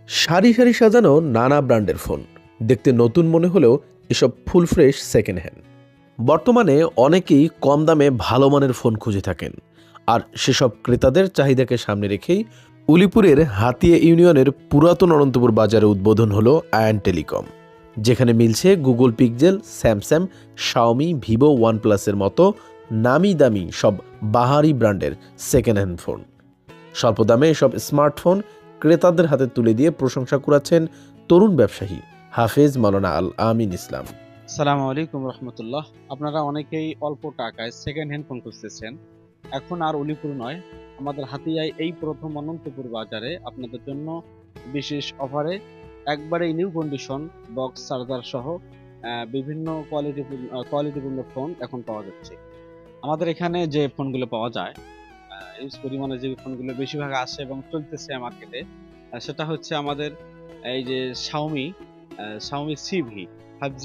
সারি সারি সাজানো নানা ব্র্যান্ডের ফোন দেখতে নতুন মনে হলেও এসব ফুল ফ্রেশ সেকেন্ড হ্যান্ড। বর্তমানে অনেকেই কম দামে ভালো মানের ফোন খুঁজে থাকেন, আর সেসব ক্রেতাদের চাহিদাকে সামনে রেখেই উলিপুরের হাতিয়া ইউনিয়নের পুরাতন অনন্তপুর বাজারে উদ্বোধন হলো আয়ান টেলিকম, যেখানে মিলছে Google Pixel, Samsung, Xiaomi, Vivo, ওয়ানপ্লাসের মতো নামি দামি সব বাহারি ব্র্যান্ডের সেকেন্ড হ্যান্ড ফোন। স্বল্প দামে এসব স্মার্টফোন ক্রেতাদের হাতে তুলে দিয়ে প্রশংসা কুড়াচ্ছেন তরুণ ব্যবসায়ী হাফেজ মাওলানা আল আমিন ইসলাম। আসসালামু আলাইকুম রহমতুল্লাহ। আপনারা অনেকেই অল্প টাকায় সেকেন্ড হ্যান্ড ফোন খুঁজতেছেন। এখন আর উলিপুর নয়, আমাদের হাতিয়ায় এই প্রথম অনন্তপুর বাজারে আপনাদের জন্য বিশেষ অফারে একবারে নিউ কন্ডিশন বক্স চার্জার সহ বিভিন্ন কোয়ালিটিপূর্ণ ফোন এখন পাওয়া যাচ্ছে। আমাদের এখানে যে ফোনগুলো পাওয়া যায়, ইউজ পরিমাণে যে ফোনগুলো বেশিরভাগ আসে এবং চলতেছে মার্কেটে, সেটা হচ্ছে আমাদের এই যে Xiaomi CV 5G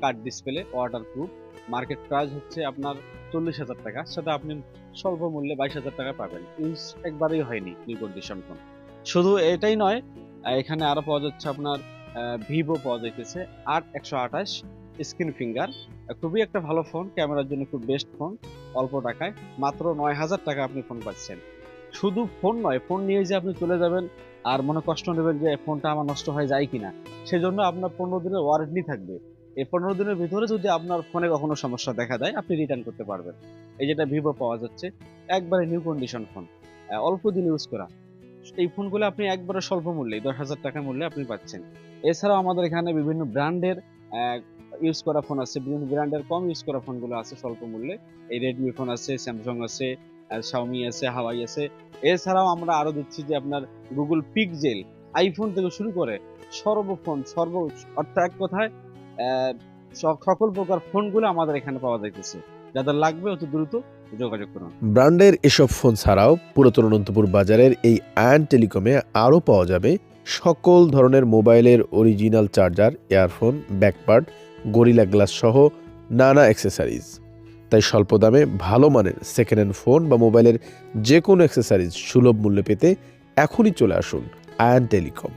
card display waterproof. Market price হচ্ছে আপনার 40,000 টাকা, সেটা আপনি স্বল্প মূল্যে 22,000 টাকা পাবেন। ইউজ একবারেই হয়নি নিউ কন্ডিশন ফোন। শুধু এটাই নয়, এখানে আরো পাওয়া যাচ্ছে আপনার ভিভো পাওয়া যাইতেছে 8128 স্ক্রিন ফিঙ্গার। খুবই একটা ভালো ফোন, ক্যামেরার জন্য খুব বেস্ট ফোন। অল্প টাকায় মাত্র 9,000 টাকা আপনি ফোন পাচ্ছেন। শুধু ফোন নয়, ফোন নিয়ে যে আপনি চলে যাবেন আর মনে কষ্ট নেবেন যে ফোনটা আমার নষ্ট হয়ে যায় কিনা, সেজন্য আপনার 15 দিনের ওয়ারেন্টি থাকবে। এই 15 দিনের ভিতরে যদি আপনার ফোনে কখনো সমস্যা দেখা দেয়, আপনি রিটার্ন করতে পারবেন। এই যেটা ভিভো পাওয়া যাচ্ছে, একবারে নিউ কন্ডিশন ফোন, অল্প দিন ইউজ করা। এই ফোনগুলো আপনি একবারে স্বল্প মূল্যে 10,000 টাকা মূল্যে আপনি পাচ্ছেন। এছাড়াও আমাদের এখানে বিভিন্ন ব্র্যান্ডের ইউজ করা ফোন আছে, বিভিন্ন ব্র্যান্ডের কম ইউজ করা ফোনগুলো আছে স্বল্প মূল্যে। এই রেডমি ফোন আছে, স্যামসাং আছে, শাওমি আছে, হাওয়াই আছে। এছাড়াও আমরা আরো দিচ্ছি যে আপনার গুগল পিক্সেল, আইফোন থেকে শুরু করে অর্থাৎ এক কথায় সকল প্রকার ফোনগুলো আমাদের এখানে পাওয়া যাইতেছে। যাদের লাগবে অতি দ্রুত যোগাযোগ করুন। ব্র্যান্ডের এসব ফোন ছাড়াও পুরাতন অনন্তপুর বাজারের এই আয়ান টেলিকমে আরও পাওয়া যাবে সকল ধরনের মোবাইলের original charger, earphone, back part, gorilla glass সহ নানা অ্যাক্সেসরিজ। তাই স্বল্প দামে ভালো মানের সেকেন্ড হ্যান্ড ফোন বা মোবাইলের যে কোনো অ্যাক্সেসরিজ সুলভ মূল্যে পেতে এখনই চলে আসুন আয়ান টেলিকম।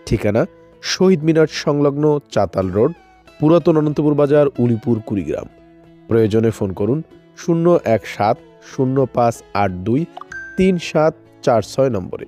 ঠিকানা শহীদ মিনার সংলগ্ন চাতাল রোড, পুরাতন অনন্তপুর বাজার, উলিপুর, কুড়িগ্রাম। প্রয়োজনে ফোন করুন 01705823746 নম্বরে।